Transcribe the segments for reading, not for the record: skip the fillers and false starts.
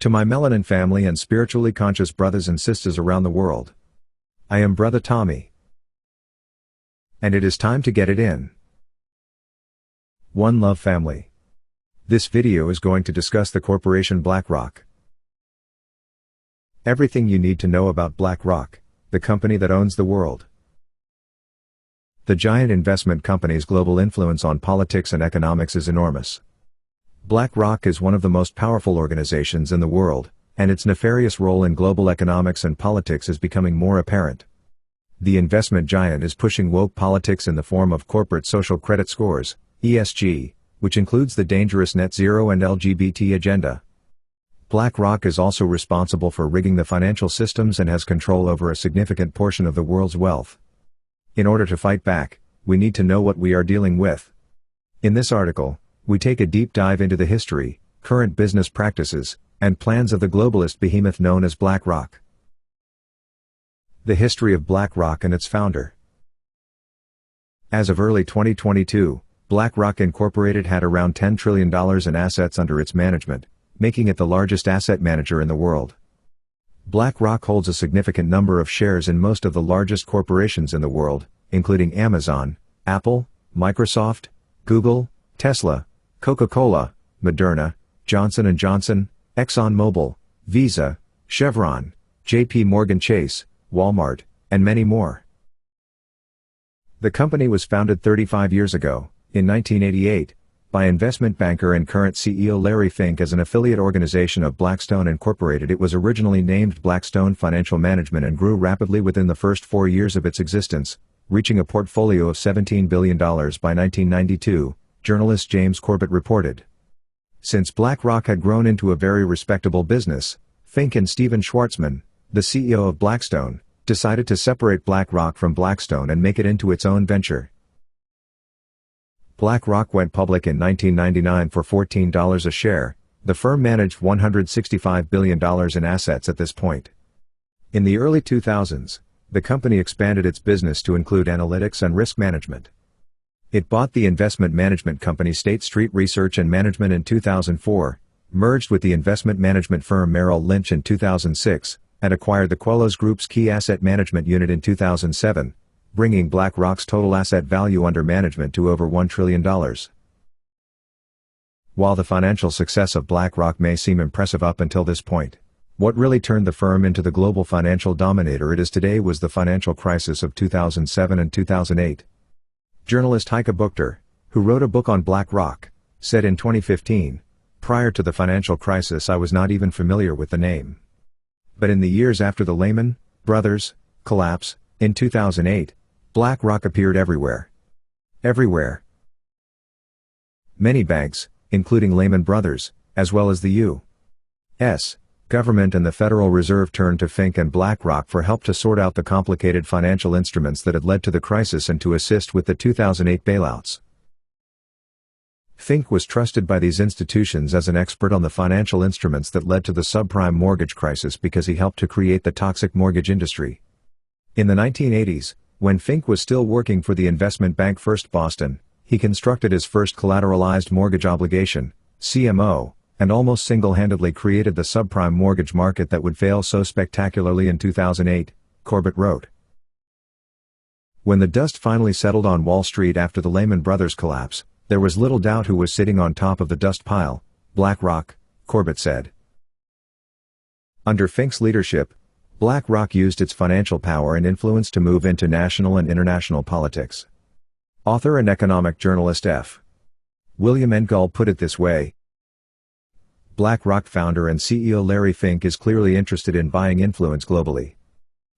To my melanin family and spiritually conscious brothers and sisters around the world. I am Brother Tommy. And it is time to get it in. One Love Family. This video is going to discuss the corporation BlackRock. Everything you need to know about BlackRock, the company that owns the world. The giant investment company's global influence on politics and economics is enormous. BlackRock is one of the most powerful organizations in the world, and its nefarious role in global economics and politics is becoming more apparent. The investment giant is pushing woke politics in the form of corporate social credit scores, ESG, which includes the dangerous net zero and LGBT agenda. BlackRock is also responsible for rigging the financial systems and has control over a significant portion of the world's wealth. In order to fight back, we need to know what we are dealing with. In this article, we take a deep dive into the history, current business practices, and plans of the globalist behemoth known as BlackRock. The history of BlackRock and its founder. As of early 2022, BlackRock Incorporated had around $10 trillion in assets under its management, making it the largest asset manager in the world. BlackRock holds a significant number of shares in most of the largest corporations in the world, including Amazon, Apple, Microsoft, Google, Tesla, Coca-Cola, Moderna, Johnson & Johnson, ExxonMobil, Visa, Chevron, J.P. Morgan Chase, Walmart, and many more. The company was founded 35 years ago, in 1988, by investment banker and current CEO Larry Fink as an affiliate organization of Blackstone Incorporated. It was originally named Blackstone Financial Management and grew rapidly within the first 4 years of its existence, reaching a portfolio of $17 billion by 1992. Journalist James Corbett reported. Since BlackRock had grown into a very respectable business, Fink and Stephen Schwarzman, the CEO of Blackstone, decided to separate BlackRock from Blackstone and make it into its own venture. BlackRock went public in 1999 for $14 a share. The firm managed $165 billion in assets at this point. In the early 2000s, the company expanded its business to include analytics and risk management. It bought the investment management company State Street Research and Management in 2004, merged with the investment management firm Merrill Lynch in 2006, and acquired the Quellos Group's key asset management unit in 2007, bringing BlackRock's total asset value under management to over $1 trillion. While the financial success of BlackRock may seem impressive up until this point, what really turned the firm into the global financial dominator it is today was the financial crisis of 2007 and 2008. Journalist Heike Buchter, who wrote a book on BlackRock, said in 2015, "Prior to the financial crisis I was not even familiar with the name. But in the years after the Lehman Brothers collapse, in 2008, BlackRock appeared everywhere. Everywhere. Many banks, including Lehman Brothers, as well as the U.S. government and the Federal Reserve turned to Fink and BlackRock for help to sort out the complicated financial instruments that had led to the crisis and to assist with the 2008 bailouts. Fink was trusted by these institutions as an expert on the financial instruments that led to the subprime mortgage crisis because he helped to create the toxic mortgage industry. In the 1980s, when Fink was still working for the investment bank First Boston, he constructed his first collateralized mortgage obligation, CMO, and almost single-handedly created the subprime mortgage market that would fail so spectacularly in 2008, Corbett wrote. When the dust finally settled on Wall Street after the Lehman Brothers collapse, there was little doubt who was sitting on top of the dust pile: BlackRock, Corbett said. Under Fink's leadership, BlackRock used its financial power and influence to move into national and international politics. Author and economic journalist F. William Engdahl put it this way: BlackRock founder and CEO Larry Fink is clearly interested in buying influence globally.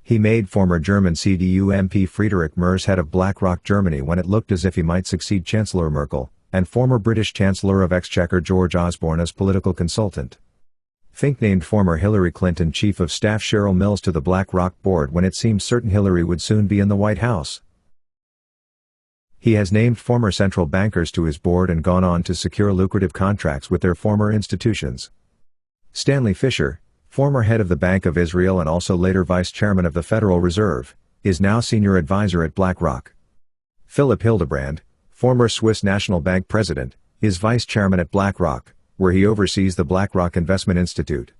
He made former German CDU MP Friedrich Merz head of BlackRock Germany when it looked as if he might succeed Chancellor Merkel, and former British Chancellor of Exchequer George Osborne as political consultant. Fink named former Hillary Clinton Chief of Staff Cheryl Mills to the BlackRock board when it seemed certain Hillary would soon be in the White House. He has named former central bankers to his board and gone on to secure lucrative contracts with their former institutions. Stanley Fischer, former head of the Bank of Israel and also later vice chairman of the Federal Reserve, is now senior advisor at BlackRock. Philipp Hildebrand, former Swiss National Bank president, is vice chairman at BlackRock, where he oversees the BlackRock Investment Institute.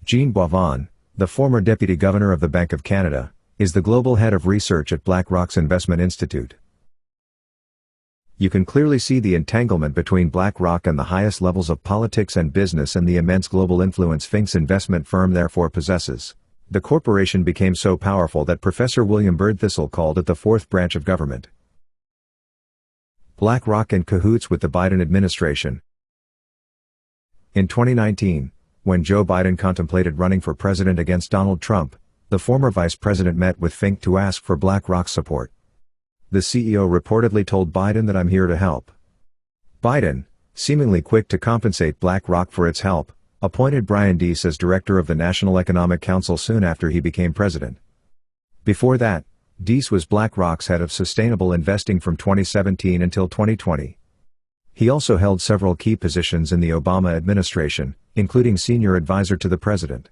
Jean Boivin, the former deputy governor of the Bank of Canada, is the global head of research at BlackRock's Investment Institute. You can clearly see the entanglement between BlackRock and the highest levels of politics and business and the immense global influence Fink's investment firm therefore possesses. The corporation became so powerful that Professor William Birdthistle called it the fourth branch of government. BlackRock in cahoots with the Biden administration. In 2019, when Joe Biden contemplated running for president against Donald Trump, the former vice president met with Fink to ask for BlackRock's support. The CEO reportedly told Biden that "I'm here to help." Biden, seemingly quick to compensate BlackRock for its help, appointed Brian Deese as director of the National Economic Council soon after he became president. Before that, Deese was BlackRock's head of sustainable investing from 2017 until 2020. He also held several key positions in the Obama administration, including senior advisor to the president.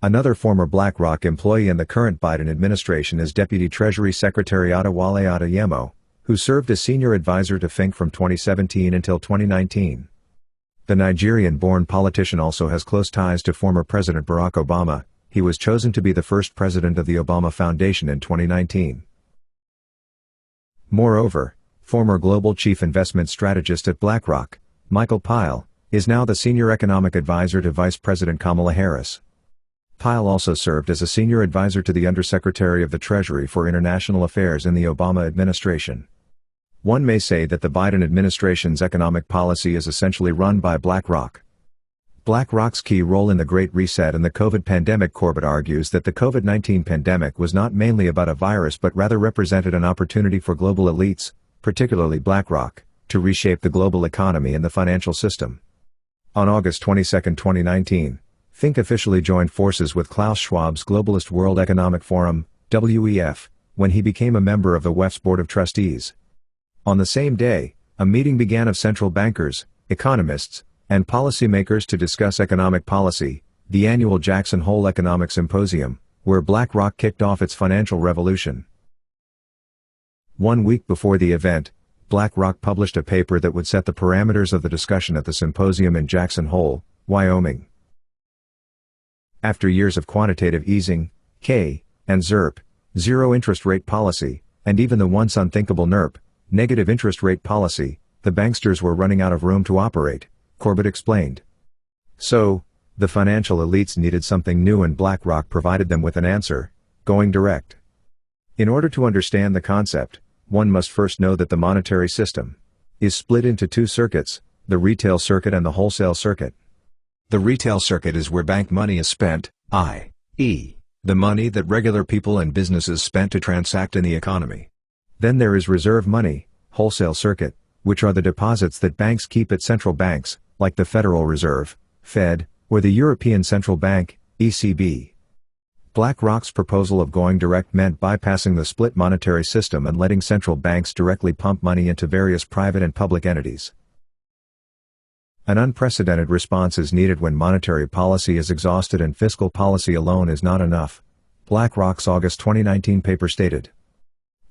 Another former BlackRock employee in the current Biden administration is Deputy Treasury Secretary Adewale Adeyemo, who served as senior advisor to Fink from 2017 until 2019. The Nigerian-born politician also has close ties to former President Barack Obama. He was chosen to be the first president of the Obama Foundation in 2019. Moreover, former global chief investment strategist at BlackRock, Michael Pyle, is now the senior economic advisor to Vice President Kamala Harris. Pyle also served as a senior advisor to the Undersecretary of the Treasury for International Affairs in the Obama administration. One may say that the Biden administration's economic policy is essentially run by BlackRock. BlackRock's key role in the Great Reset and the COVID pandemic. Corbett argues that the COVID-19 pandemic was not mainly about a virus but rather represented an opportunity for global elites, particularly BlackRock, to reshape the global economy and the financial system. On August 22, 2019, Fink officially joined forces with Klaus Schwab's Globalist World Economic Forum, WEF, when he became a member of the WEF's Board of Trustees. On the same day, a meeting began of central bankers, economists, and policymakers to discuss economic policy, the annual Jackson Hole Economic Symposium, where BlackRock kicked off its financial revolution. 1 week before the event, BlackRock published a paper that would set the parameters of the discussion at the symposium in Jackson Hole, Wyoming. After years of quantitative easing, K, and ZIRP, zero interest rate policy, and even the once unthinkable NIRP, negative interest rate policy, the banksters were running out of room to operate, Corbett explained. So, the financial elites needed something new and BlackRock provided them with an answer: going direct. In order to understand the concept, one must first know that the monetary system is split into two circuits, the retail circuit and the wholesale circuit. The retail circuit is where bank money is spent, i.e., the money that regular people and businesses spent to transact in the economy. Then there is reserve money, wholesale circuit, which are the deposits that banks keep at central banks, like the Federal Reserve, Fed, or the European Central Bank, ECB. BlackRock's proposal of going direct meant bypassing the split monetary system and letting central banks directly pump money into various private and public entities. An unprecedented response is needed when monetary policy is exhausted and fiscal policy alone is not enough, BlackRock's August 2019 paper stated.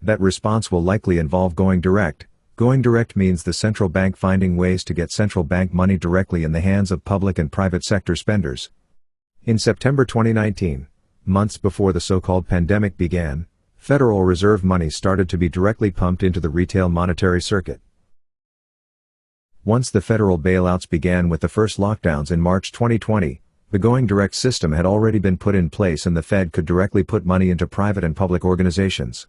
That response will likely involve going direct. Going direct means the central bank finding ways to get central bank money directly in the hands of public and private sector spenders. In September 2019, months before the so-called pandemic began, Federal Reserve money started to be directly pumped into the retail monetary circuit. Once the federal bailouts began with the first lockdowns in March 2020, the going direct system had already been put in place and the Fed could directly put money into private and public organizations.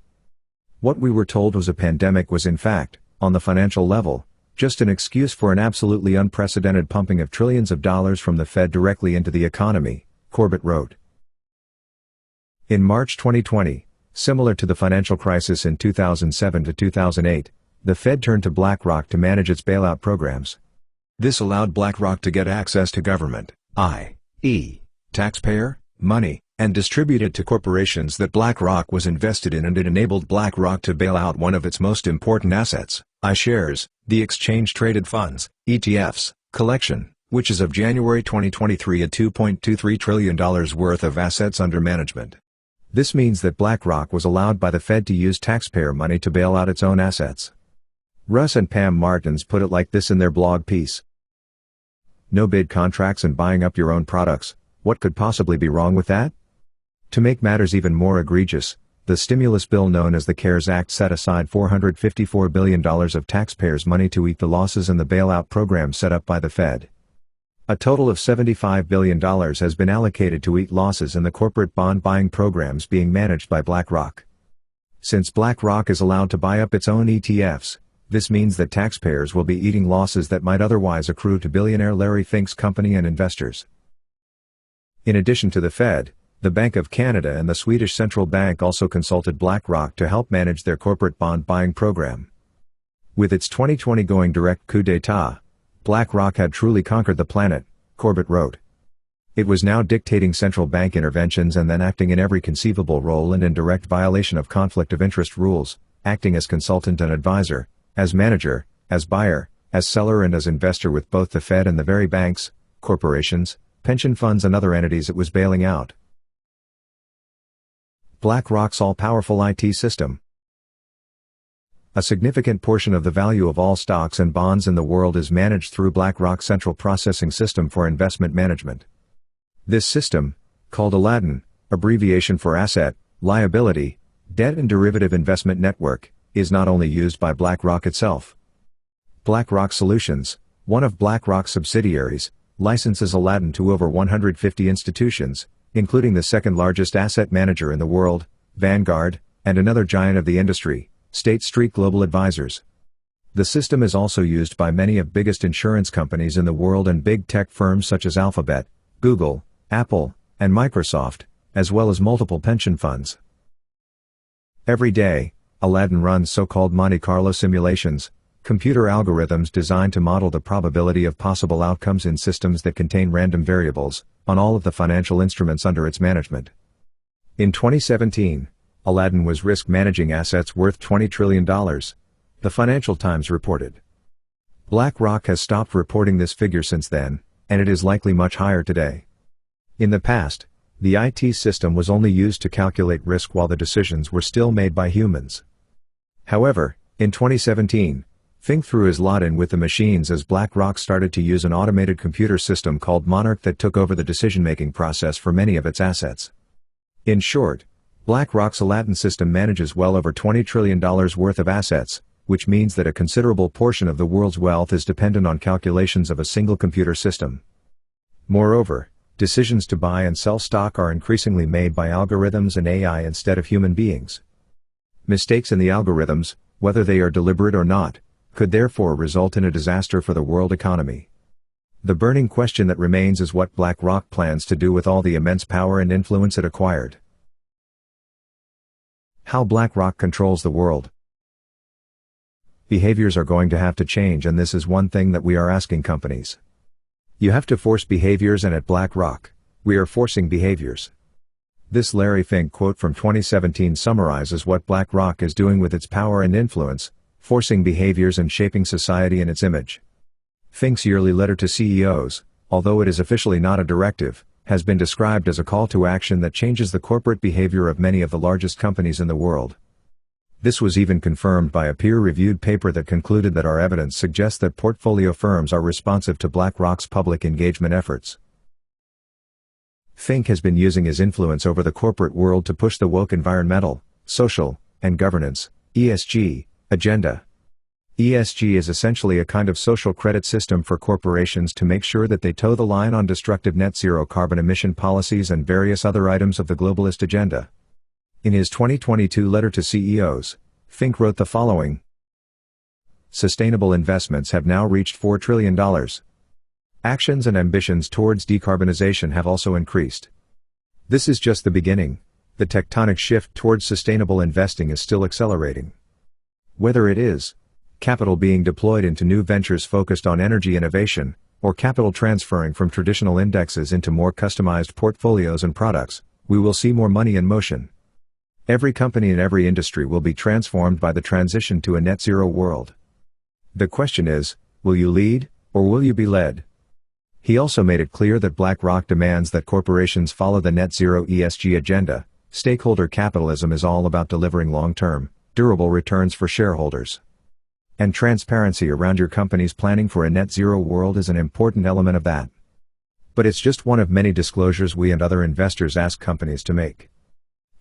What we were told was a pandemic was in fact, on the financial level, just an excuse for an absolutely unprecedented pumping of trillions of dollars from the Fed directly into the economy, Corbett wrote. In March 2020, similar to the financial crisis in 2007 to 2008, the Fed turned to BlackRock to manage its bailout programs. This allowed BlackRock to get access to government, i.e., taxpayer, money, and distribute it to corporations that BlackRock was invested in, and it enabled BlackRock to bail out one of its most important assets, iShares, the exchange-traded funds, ETFs, collection, which is of January 2023 at $2.23 trillion worth of assets under management. This means that BlackRock was allowed by the Fed to use taxpayer money to bail out its own assets. Russ and Pam Martins put it like this in their blog piece. No bid contracts and buying up your own products. What could possibly be wrong with that? To make matters even more egregious, the stimulus bill known as the CARES Act set aside $454 billion of taxpayers' money to eat the losses in the bailout program set up by the Fed. A total of $75 billion has been allocated to eat losses in the corporate bond buying programs being managed by BlackRock. Since BlackRock is allowed to buy up its own ETFs, this means that taxpayers will be eating losses that might otherwise accrue to billionaire Larry Fink's company and investors. In addition to the Fed, the Bank of Canada and the Swedish Central Bank also consulted BlackRock to help manage their corporate bond buying program. With its 2020 going direct coup d'etat, BlackRock had truly conquered the planet, Corbett wrote. It was now dictating central bank interventions and then acting in every conceivable role and in direct violation of conflict of interest rules, acting as consultant and advisor, as manager, as buyer, as seller and as investor with both the Fed and the very banks, corporations, pension funds and other entities it was bailing out. BlackRock's all-powerful IT system. A significant portion of the value of all stocks and bonds in the world is managed through BlackRock's central processing system for investment management. This system, called Aladdin, abbreviation for Asset, Liability, Debt and Derivative Investment Network, is not only used by BlackRock itself. BlackRock Solutions, one of BlackRock's subsidiaries, licenses Aladdin to over 150 institutions, including the second-largest asset manager in the world, Vanguard, and another giant of the industry, State Street Global Advisors. The system is also used by many of the biggest insurance companies in the world and big tech firms such as Alphabet, Google, Apple, and Microsoft, as well as multiple pension funds. Every day, Aladdin runs so-called Monte Carlo simulations, computer algorithms designed to model the probability of possible outcomes in systems that contain random variables, on all of the financial instruments under its management. In 2017, Aladdin was risk managing assets worth $20 trillion, the Financial Times reported. BlackRock has stopped reporting this figure since then, and it is likely much higher today. In the past, the IT system was only used to calculate risk while the decisions were still made by humans. However, in 2017, Fink threw his lot in with the machines as BlackRock started to use an automated computer system called Monarch that took over the decision-making process for many of its assets. In short, BlackRock's Aladdin system manages well over $20 trillion worth of assets, which means that a considerable portion of the world's wealth is dependent on calculations of a single computer system. Moreover, decisions to buy and sell stock are increasingly made by algorithms and AI instead of human beings. Mistakes in the algorithms, whether they are deliberate or not, could therefore result in a disaster for the world economy. The burning question that remains is what BlackRock plans to do with all the immense power and influence it acquired. How BlackRock controls the world. Behaviors are going to have to change, and this is one thing that we are asking companies. You have to force behaviors, and at BlackRock, we are forcing behaviors. This Larry Fink quote from 2017 summarizes what BlackRock is doing with its power and influence, forcing behaviors and shaping society in its image. Fink's yearly letter to CEOs, although it is officially not a directive, has been described as a call to action that changes the corporate behavior of many of the largest companies in the world. This was even confirmed by a peer-reviewed paper that concluded that our evidence suggests that portfolio firms are responsive to BlackRock's public engagement efforts. Fink has been using his influence over the corporate world to push the woke environmental, social, and governance, ESG, agenda. ESG is essentially a kind of social credit system for corporations to make sure that they toe the line on destructive net zero carbon emission policies and various other items of the globalist agenda. In his 2022 letter to CEOs, Fink wrote the following: Sustainable investments have now reached $4 trillion. Actions and ambitions towards decarbonization have also increased. This is just the beginning. The tectonic shift towards sustainable investing is still accelerating. Whether it is capital being deployed into new ventures focused on energy innovation, or capital transferring from traditional indexes into more customized portfolios and products, we will see more money in motion. Every company in every industry will be transformed by the transition to a net zero world. The question is, will you lead, or will you be led? He also made it clear that BlackRock demands that corporations follow the net zero ESG agenda. Stakeholder capitalism is all about delivering long-term, durable returns for shareholders. And transparency around your company's planning for a net zero world is an important element of that. But it's just one of many disclosures we and other investors ask companies to make.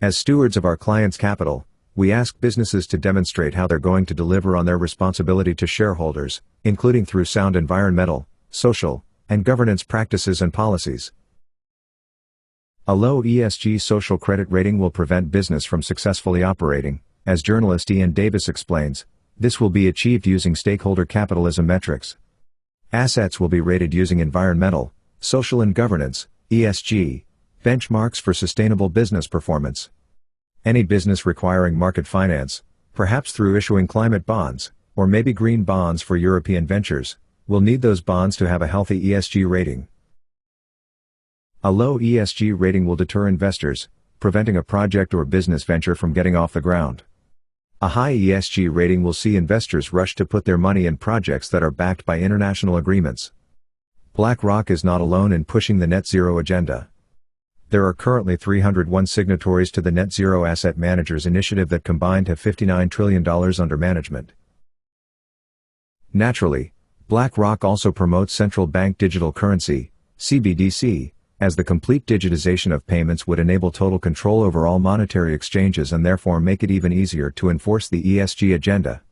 As stewards of our clients' capital, we ask businesses to demonstrate how they're going to deliver on their responsibility to shareholders, including through sound environmental, social, and governance practices and policies. A low ESG social credit rating will prevent business from successfully operating. As journalist Ian Davis explains, this will be achieved using stakeholder capitalism metrics. Assets will be rated using environmental, social and governance, ESG, benchmarks for sustainable business performance. Any business requiring market finance, perhaps through issuing climate bonds, or maybe green bonds for European ventures, will need those bonds to have a healthy ESG rating. A low ESG rating will deter investors, preventing a project or business venture from getting off the ground. A high ESG rating will see investors rush to put their money in projects that are backed by international agreements. BlackRock is not alone in pushing the net zero agenda. There are currently 301 signatories to the Net Zero Asset Managers Initiative that combined have $59 trillion under management. Naturally, BlackRock also promotes central bank digital currency, CBDC, as the complete digitization of payments would enable total control over all monetary exchanges and therefore make it even easier to enforce the ESG agenda.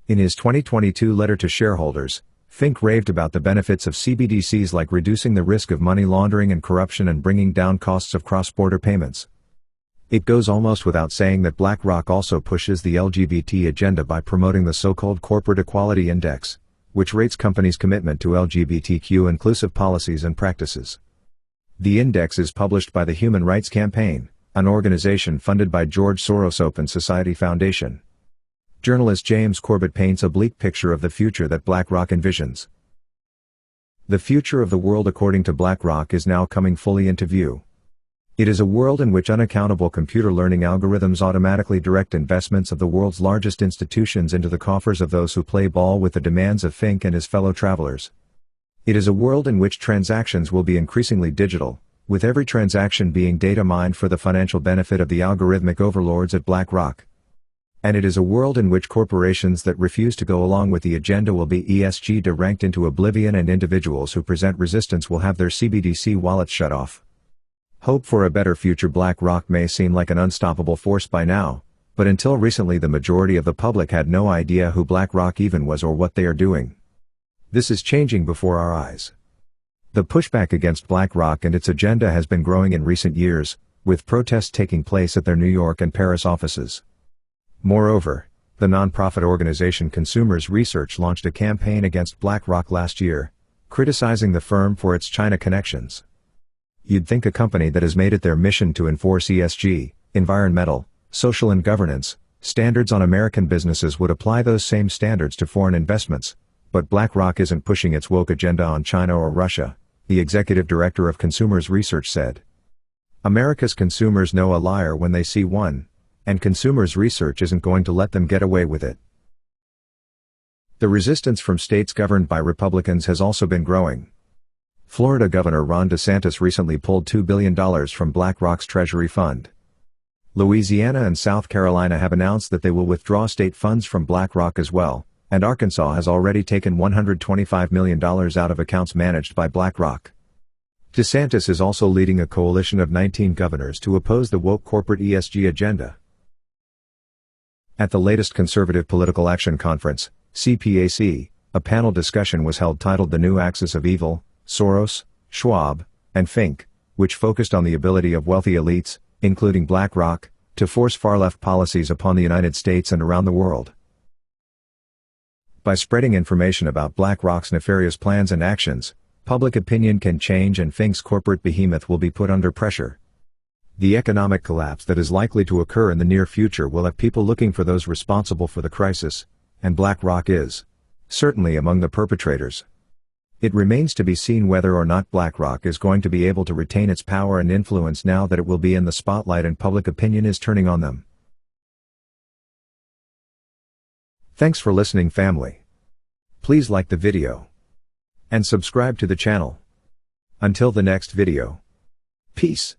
In his 2022 letter to shareholders, Fink raved about the benefits of CBDCs like reducing the risk of money laundering and corruption and bringing down costs of cross-border payments. It goes almost without saying that BlackRock also pushes the LGBT agenda by promoting the so-called Corporate Equality Index, which rates companies' commitment to LGBTQ inclusive policies and practices. The index is published by the Human Rights Campaign, an organization funded by George Soros' Open Society Foundation. Journalist James Corbett paints a bleak picture of the future that BlackRock envisions. The future of the world according to BlackRock is now coming fully into view. It is a world in which unaccountable computer learning algorithms automatically direct investments of the world's largest institutions into the coffers of those who play ball with the demands of Fink and his fellow travelers. It is a world in which transactions will be increasingly digital, with every transaction being data mined for the financial benefit of the algorithmic overlords at BlackRock. And it is a world in which corporations that refuse to go along with the agenda will be ESG deranked into oblivion and individuals who present resistance will have their CBDC wallets shut off. Hope for a better future. BlackRock may seem like an unstoppable force by now, but until recently the majority of the public had no idea who BlackRock even was or what they are doing. This is changing before our eyes. The pushback against BlackRock and its agenda has been growing in recent years, with protests taking place at their New York and Paris offices. Moreover, the nonprofit organization Consumers Research launched a campaign against BlackRock last year, criticizing the firm for its China connections. You'd think a company that has made it their mission to enforce ESG, environmental, social and governance, standards on American businesses would apply those same standards to foreign investments, but BlackRock isn't pushing its woke agenda on China or Russia, the executive director of Consumers Research said. America's consumers know a liar when they see one, and Consumers Research isn't going to let them get away with it. The resistance from states governed by Republicans has also been growing. Florida Governor Ron DeSantis recently pulled $2 billion from BlackRock's Treasury Fund. Louisiana and South Carolina have announced that they will withdraw state funds from BlackRock as well, and Arkansas has already taken $125 million out of accounts managed by BlackRock. DeSantis is also leading a coalition of 19 governors to oppose the woke corporate ESG agenda. At the latest Conservative Political Action Conference, CPAC, a panel discussion was held titled The New Axis of Evil, Soros, Schwab, and Fink, which focused on the ability of wealthy elites, including BlackRock, to force far-left policies upon the United States and around the world. By spreading information about BlackRock's nefarious plans and actions, public opinion can change and Fink's corporate behemoth will be put under pressure. The economic collapse that is likely to occur in the near future will have people looking for those responsible for the crisis, and BlackRock is certainly among the perpetrators. It remains to be seen whether or not BlackRock is going to be able to retain its power and influence now that it will be in the spotlight and public opinion is turning on them. Thanks for listening, family. Please like the video and subscribe to the channel. Until the next video. Peace.